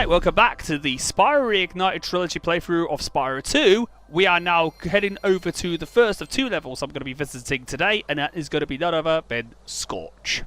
Alright, welcome back to the Spyro Reignited Trilogy playthrough of Spyro 2. We are now heading over to the first of two levels I'm going to be visiting today, and that is going to be none other than Scorch.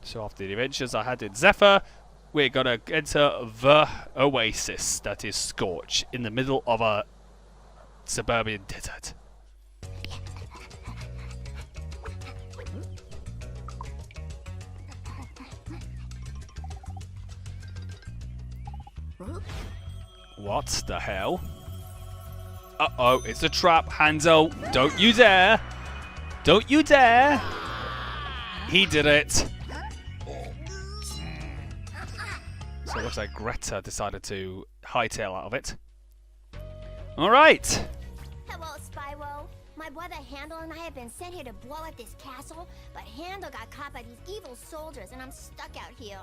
So after the adventures I had in Zephyr, we're going to enter the oasis that is Scorch in the middle of a suburban desert. What the hell? Uh-oh, it's a trap, Handel. Don't you dare! Don't you dare! He did it. So it looks like Greta decided to hightail out of it. Alright! Hello, Spyro. My brother Handel and I have been sent here to blow up this castle, but Handel got caught by these evil soldiers and I'm stuck out here.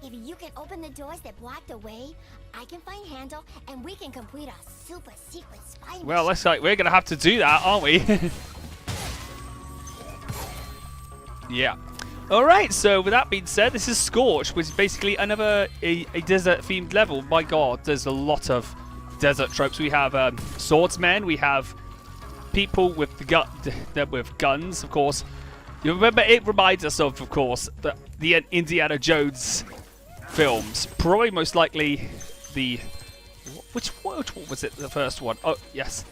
If you can open the doors that block the way, I can find Handel and we can complete our super secret spy mission. Well, looks like we're going to have to do that, aren't we? Yeah. Alright, so with that being said, this is Scorch, which is basically another a desert-themed level. My god, there's a lot of desert tropes. We have swordsmen, we have people with guns, of course. You remember, it reminds us of course, the Indiana Jones films. Probably most likely the... Which one was it? The first one? Oh, yes.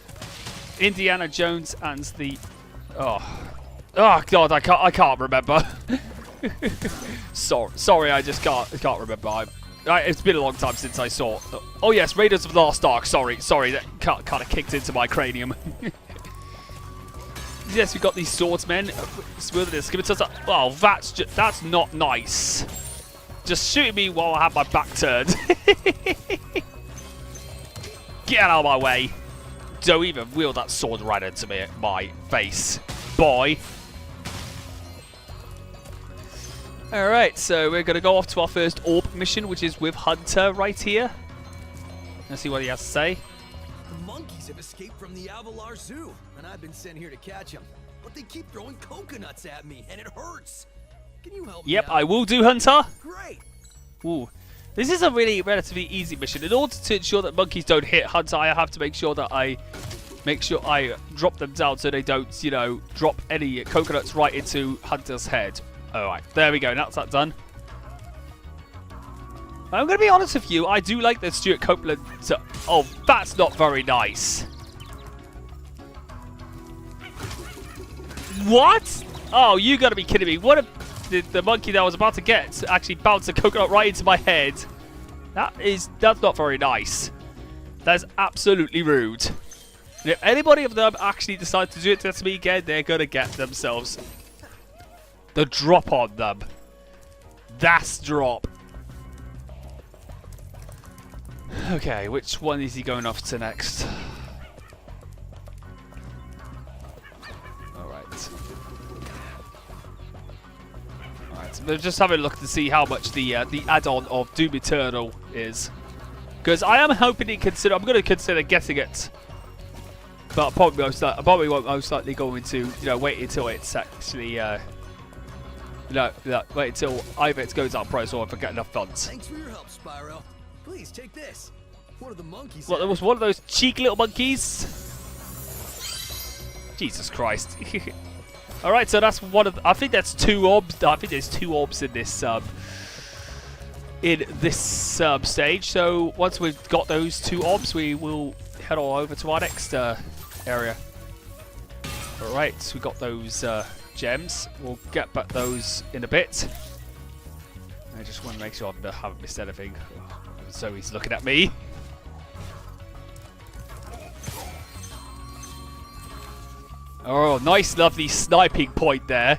Indiana Jones and the... Oh god, I can't remember. Sorry, I just can't remember. It's been a long time since I saw. Oh yes, Raiders of the Lost Ark. Sorry, that kind of kicked into my cranium. Yes, we've got these swordsmen. Oh, that's not nice. Just shooting me while I have my back turned. Get out of my way. Don't even wield that sword right into my face, boy. Alright, so we're going to go off to our first orb mission, which is with Hunter right here. Let's see what he has to say. The monkeys have escaped from the Avalar Zoo, and I've been sent here to catch them. But they keep throwing coconuts at me, and it hurts. Can you help me out? I will do, Hunter. Great. Ooh. This is a really relatively easy mission. In order to ensure that monkeys don't hit Hunter, I have to make sure that I drop them down so they don't, you know, drop any coconuts right into Hunter's head. Alright, there we go. That's that done. I'm going to be honest with you. I do like the Stuart Copeland. Oh, that's not very nice. What? Oh, you got to be kidding me. What if the monkey that I was about to get actually bounced a coconut right into my head? That's not very nice. That's absolutely rude. And if anybody of them actually decide to do it to me again, they're going to get themselves the drop on them. That's drop. Okay, which one is he going off to next? Alright. Alright, so we're just having a look to see how much the add-on of Doom Eternal is. Because I am hoping I'm going to consider getting it. But I probably won't most likely going to, you know, wait until it's actually, wait until either it goes out price or if I get enough funds. Thanks for your help, Spyro. Please take this. One of the monkeys. What, there was one of those cheeky little monkeys? Jesus Christ. Alright, so that's one of the, I think that's two orbs. I think there's two orbs in this stage. So once we've got those two orbs, we will head all over to our next area. Alright, so we got those gems. We'll get back those in a bit. I just want to make sure I haven't missed anything. So he's looking at me. Oh, nice, lovely sniping point there.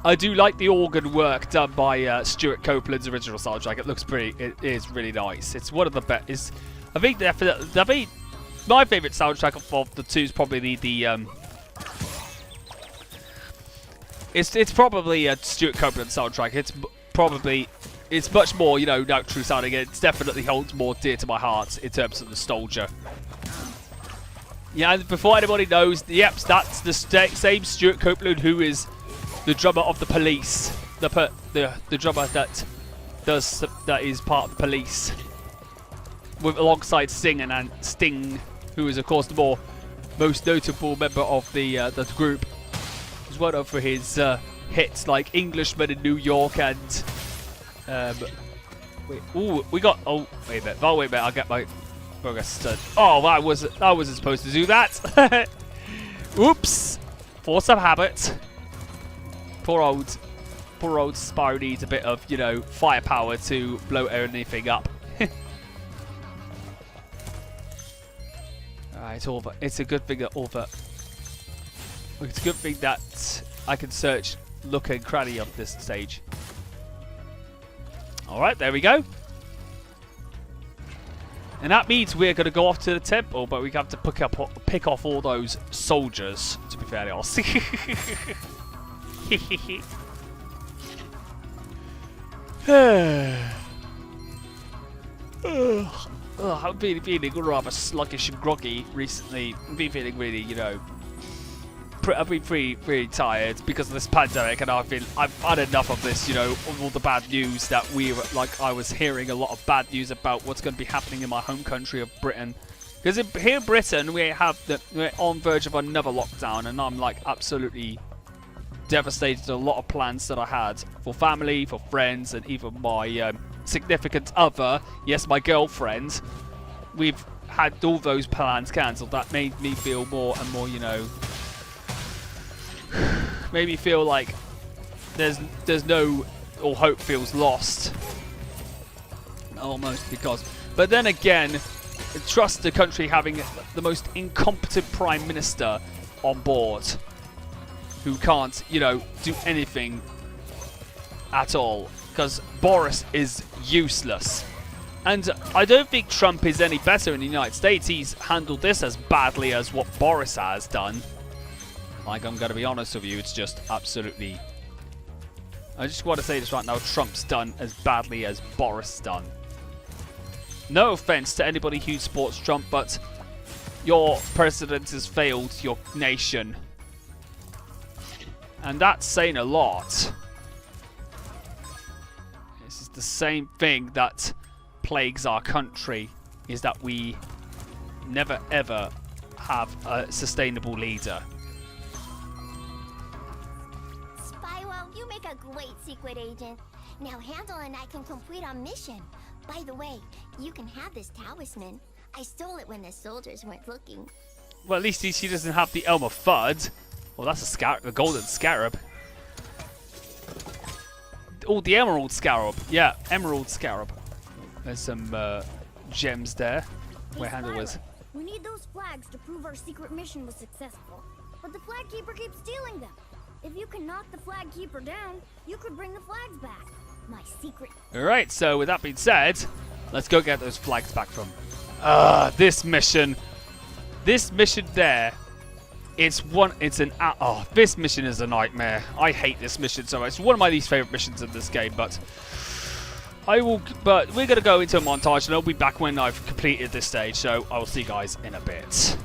I do like the organ work done by Stuart Copeland's original soundtrack. It looks it is really nice. It's one of the best. I think definitely my favourite soundtrack of the two is probably It's probably a Stuart Copeland soundtrack. It's much more, you know, true sounding. It definitely holds more dear to my heart in terms of nostalgia. Yeah, and before anybody knows, yep, that's the same Stuart Copeland who is the drummer of the Police. the drummer that is part of the police, with alongside Sting, who is of course the most notable member of the group. He's well known for his hits like Englishman in New York and wait a minute. I'll get my progress done. Oh, I wasn't supposed to do that. Oops. Force of habit. Poor old Spyro needs a bit of, you know, firepower to blow anything up. Alright, over. It's a good thing that It's a good thing that I can search look and cranny of this stage. Alright, there we go. And that means we're going to go off to the temple, but we have to pick off all those soldiers, to be fairly honest. I've been feeling rather sluggish and groggy recently. I've been feeling really, you know, I've been pretty tired because of this pandemic, and I've had enough of this, you know, all the bad news that I was hearing a lot of bad news about what's going to be happening in my home country of Britain. Because here in Britain, we're on verge of another lockdown, and I'm like absolutely devastated. A lot of plans that I had for family, for friends, and even my significant other, yes, my girlfriend. We've had all those plans cancelled. That made me feel more and more, you know, made me feel like there's no, or hope feels lost. Almost, because, but then again, trust the country having the most incompetent prime minister on board, who can't, you know, do anything at all, because Boris is useless. And I don't think Trump is any better in the United States. He's handled this as badly as what Boris has done. Like, I'm going to be honest with you, it's just absolutely... I just want to say this right now, Trump's done as badly as Boris done. No offense to anybody who supports Trump, but your president has failed your nation. And that's saying a lot. This is the same thing that plagues our country, is that we never ever have a sustainable leader. Spyro, you make a great secret agent. Now Handel and I can complete our mission. By the way, you can have this talisman. I stole it when the soldiers weren't looking. Well, at least she doesn't have the Elmer Fudd. Well, that's a golden scarab. Oh, the emerald scarab. Yeah, emerald scarab. There's some gems there. Where Handel was. We need those flags to prove our secret mission was successful. But the flag keeper keeps stealing them. If you can knock the flag keeper down, you could bring the flags back. My secret. Alright, so with that being said, let's go get those flags back from. This mission there. This mission is a nightmare. I hate this mission so much. It's one of my least favorite missions in this game, but but we're gonna go into a montage and I'll be back when I've completed this stage, so I will see you guys in a bit.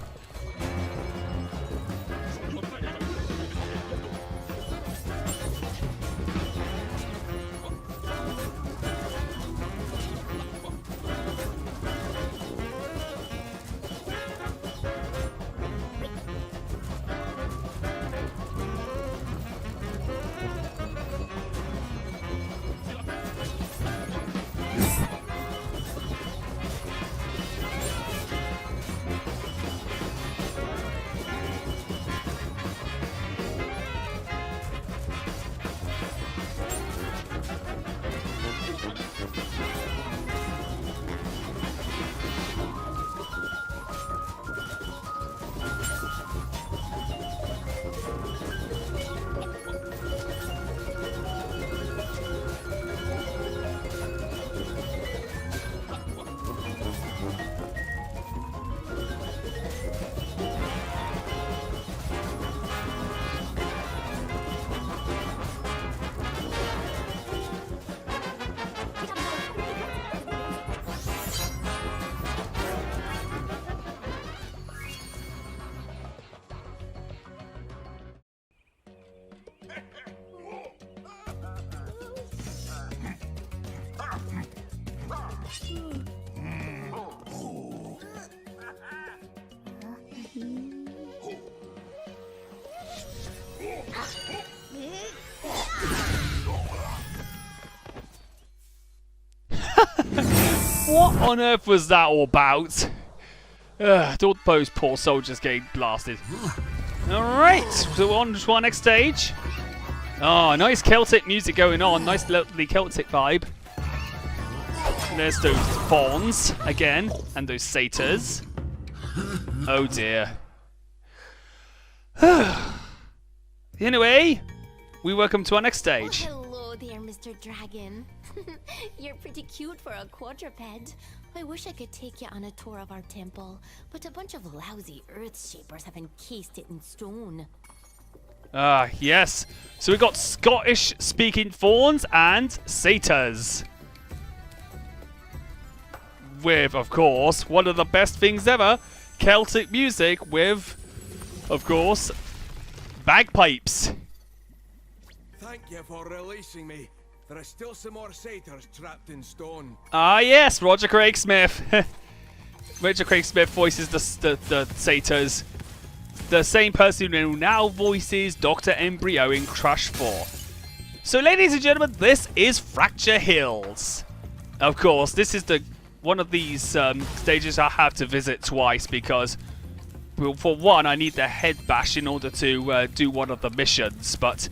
What on earth was that all about? All those poor soldiers getting blasted. Alright, so we're on to our next stage. Oh, nice Celtic music going on. Nice lovely Celtic vibe. And there's those fauns again, and those satyrs. Oh dear. Anyway, we welcome to our next stage. Oh, hello there, Mr. Dragon. You're pretty cute for a quadruped. I wish I could take you on a tour of our temple, but a bunch of lousy Earthshapers have encased it in stone. Ah, yes. So we've got Scottish-speaking fauns and satyrs. With, of course, one of the best things ever, Celtic music with, of course, bagpipes. Thank you for releasing me. There are still some more satyrs trapped in stone. Ah, yes, Roger Craig Smith. Roger Craig Smith voices the satyrs. The same person who now voices Dr. Embryo in Crash 4. So, ladies and gentlemen, this is Fracture Hills. Of course, this is one of these stages I have to visit twice because, well, for one, I need the head bash in order to do one of the missions, but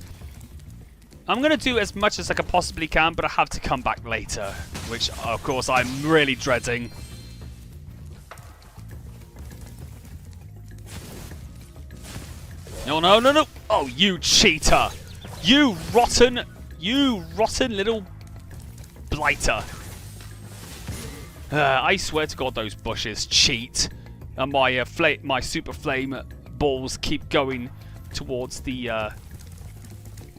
I'm going to do as much as I can possibly can, but I have to come back later, which, of course, I'm really dreading. No, no, no, no. Oh, you cheater. You rotten little blighter. I swear to God, those bushes cheat. And my super flame balls keep going towards the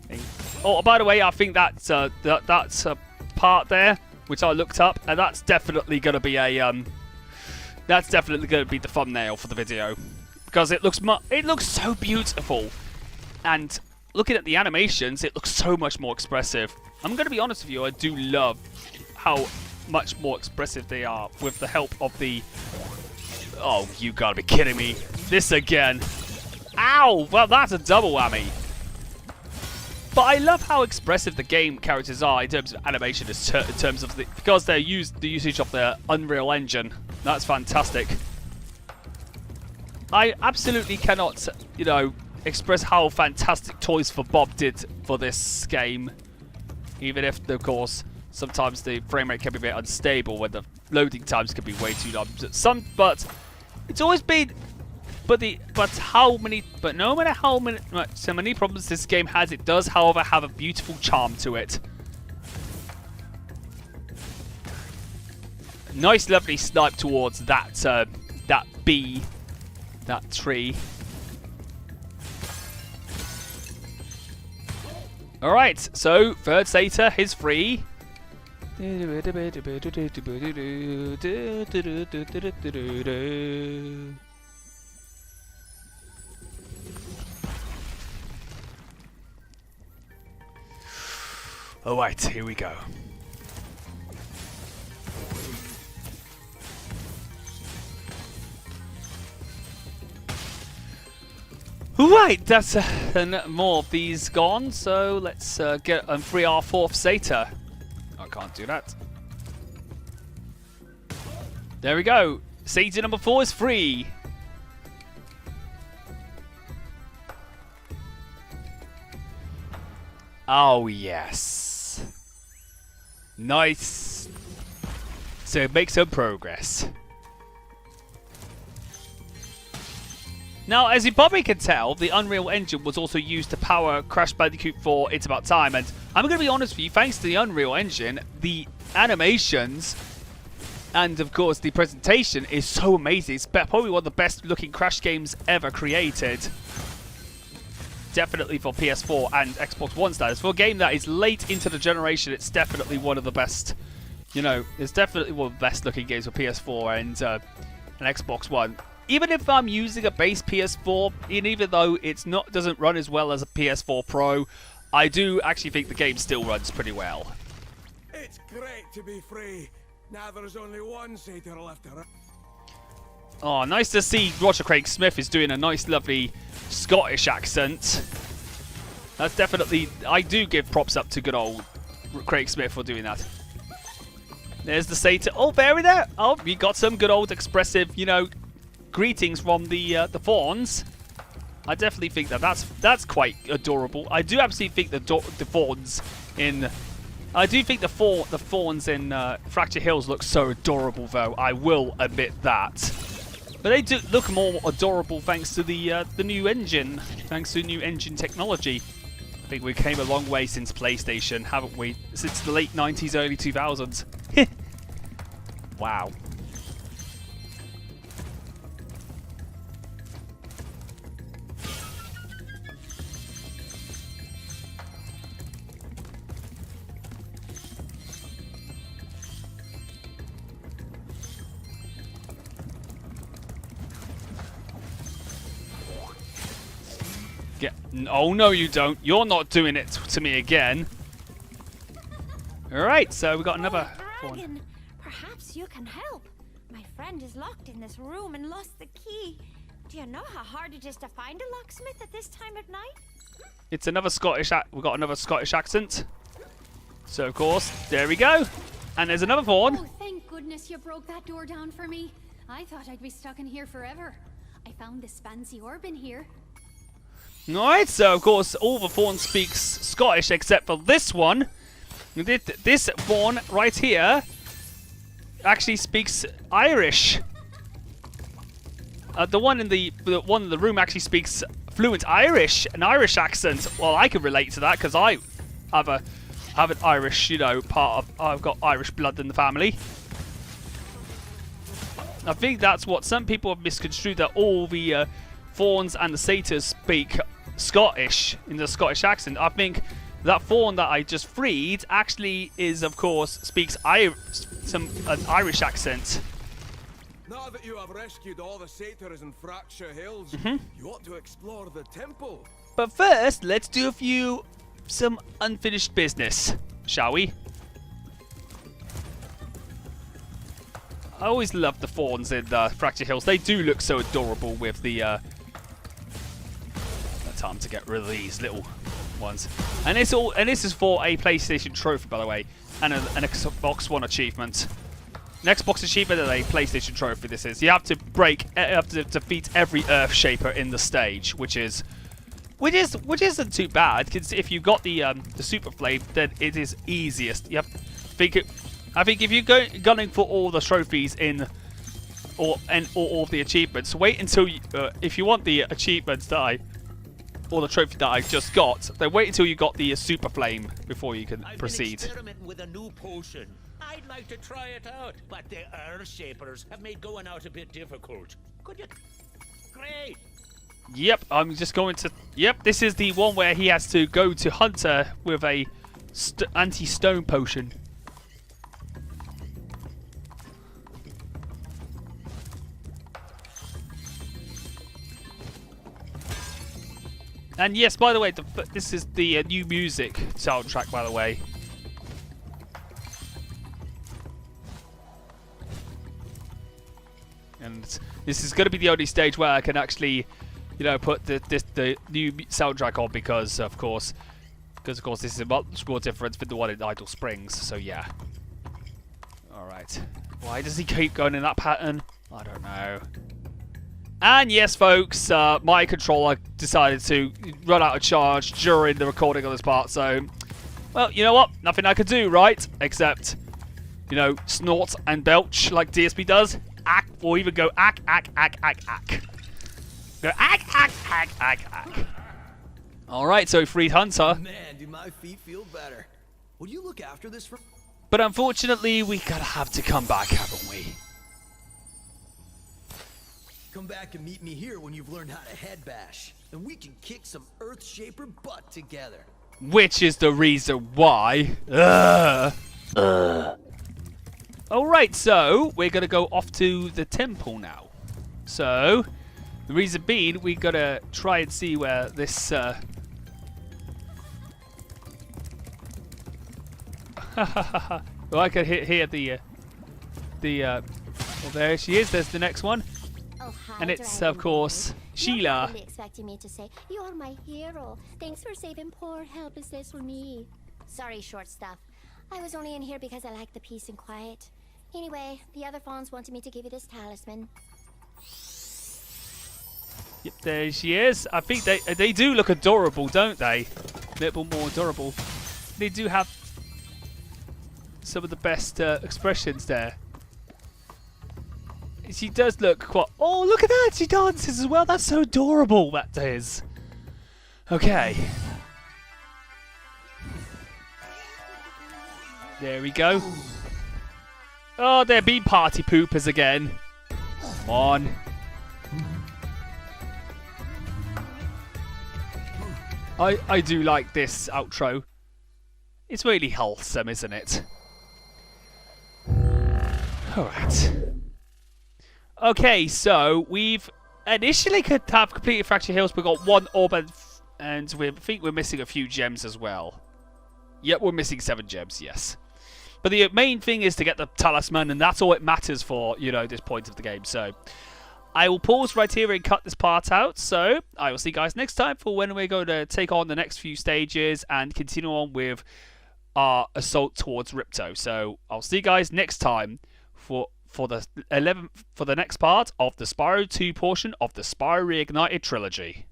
thing. Oh, by the way, I think that's a part there, which I looked up, and that's definitely going to be the thumbnail for the video. Because it looks so beautiful, and looking at the animations, it looks so much more expressive. I'm going to be honest with you, I do love how much more expressive they are with the help of the... Oh, you gotta be kidding me. This again. Ow! Well, that's a double whammy. But I love how expressive the game characters are in terms of animation, in terms of because they use the usage of the Unreal Engine. That's fantastic. I absolutely cannot, express how fantastic Toys for Bob did for this game. Even if, of course, sometimes the frame rate can be a bit unstable when the loading times can be way too long. But it's always been. But no matter how many problems this game has, it does, however, have a beautiful charm to it. Nice, lovely snipe towards that bee. That tree. Alright, so third satyr is free. Alright, here we go. Right, that's more of these gone, so let's get and free our fourth satyr. I can't do that. There we go. Satyr number 4 is free. Oh, yes. Nice. So make some progress. Now, as you probably can tell, the Unreal Engine was also used to power Crash Bandicoot 4 It's About Time, and I'm going to be honest with you, thanks to the Unreal Engine, the animations and, of course, the presentation is so amazing. It's probably one of the best looking Crash games ever created. Definitely for PS4 and Xbox One status. For a game that is late into the generation, it's definitely one of the best, it's definitely one of the best looking games for PS4 and Xbox One. Even if I'm using a base PS4, and even though it's doesn't run as well as a PS4 Pro, I do actually think the game still runs pretty well. It's great to be free. Now there's only one satyr left around. Oh, nice to see Roger Craig Smith is doing a nice, lovely Scottish accent. That's definitely... I do give props up to good old Craig Smith for doing that. There's the satyr. Oh, Barry there. Oh, we got some good old expressive, you know, greetings from the fawns. I definitely think that's quite adorable. I do absolutely think the fawns in... I do think the fawns in Fracture Hills look so adorable, though. I will admit that. But they do look more adorable thanks to the new engine, thanks to new engine technology. I think we came a long way since PlayStation, haven't we? Since the late 90s, early 2000s. Wow. Oh, no, you don't. You're not doing it to me again. Alright, so we got another Dragon, perhaps you can help. My friend is locked in this room and lost the key. Do you know how hard it is to find a locksmith at this time of night? It's another Scottish... we got another Scottish accent. So, of course, there we go. And there's another fawn. Oh, thank goodness you broke that door down for me. I thought I'd be stuck in here forever. I found this fancy orb in here. Alright, so of course all the fawns speaks Scottish except for this one. This fawn right here actually speaks Irish. The one in the room actually speaks fluent Irish, an Irish accent. Well, I can relate to that because I have an Irish, you know, I've got Irish blood in the family. I think that's what some people have misconstrued, that all the fawns and the satyrs speak Scottish in the Scottish accent. I think that fawn that I just freed actually is, of course, speaks an Irish accent. Now that you have rescued all the satyrs in Fracture Hills, you ought to explore the temple. But first, let's do some unfinished business, shall we? I always love the fawns in Fracture Hills. They do look so adorable with the time to get rid of these little ones. And this is for a PlayStation trophy, by the way, and an Xbox One achievement. An Xbox achievement and a PlayStation trophy. This is. You have to defeat every Earthshaper in the stage, which isn't too bad. Because if you got the Super Flame, then it is easiest. You have I think if you're gunning for all the trophies or all the achievements, wait until if you want the achievements or the trophy that I just got, then wait until you got the Super Flame before you can proceed. I've been experimenting with a new potion. I'd like to try it out, but the Earthshapers have made going out a bit difficult. Could you... Great! Yep, I'm just going to... Yep, this is the one where he has to go to Hunter with a anti-stone potion. And yes, by the way, this is the new music soundtrack, by the way. And this is going to be the only stage where I can actually, you know, put the new soundtrack on because of course this is a much more different than the one in Idle Springs. So yeah. All right. Why does he keep going in that pattern? I don't know. And yes, folks, my controller decided to run out of charge during the recording of this part, so... Well, you know what? Nothing I could do, right? Except, you know, snort and belch like DSP does. Ack, or even go ack, ack, ack, ack, ack. Go ack, ack, ack, ack, ack. Alright, so we freed Hunter. Man, do my feet feel better. Will you look after this for... But unfortunately, we gotta have to come back, haven't we? Come back and meet me here when you've learned how to head bash. And we can kick some Earthshaper butt together. Which is the reason why. Alright, so we're going to go off to the temple now. So, the reason being, we got to try and see where this... well, I can hear the... the well, there she is. There's the next one. Oh, hi, And it's, Dragon of course, Boy. Sheila. You're probably expecting me to say, "You're my hero. Thanks for saving poor, helpless little me." Sorry, short stuff. I was only in here because I like the peace and quiet. Anyway, the other fawns wanted me to give you this talisman. Yep, there she is. I think they do look adorable, don't they? A little more adorable. They do have some of the best expressions there. She does look quite... Oh, look at that! She dances as well. That's so adorable, that is. Okay. There we go. Oh, they're being party poopers again. Come on. I do like this outro. It's really wholesome, isn't it? Alright. Okay, so we've initially could have completed Fracture Hills. We've got one orb and we think we're missing a few gems as well. Yep, we're missing 7 gems, yes. But the main thing is to get the talisman, and that's all it matters for, you know, this point of the game. So I will pause right here and cut this part out. So I will see you guys next time for when we're going to take on the next few stages and continue on with our assault towards Ripto. So I'll see you guys next time for the next part of the Spyro 2 portion of the Spyro Reignited Trilogy.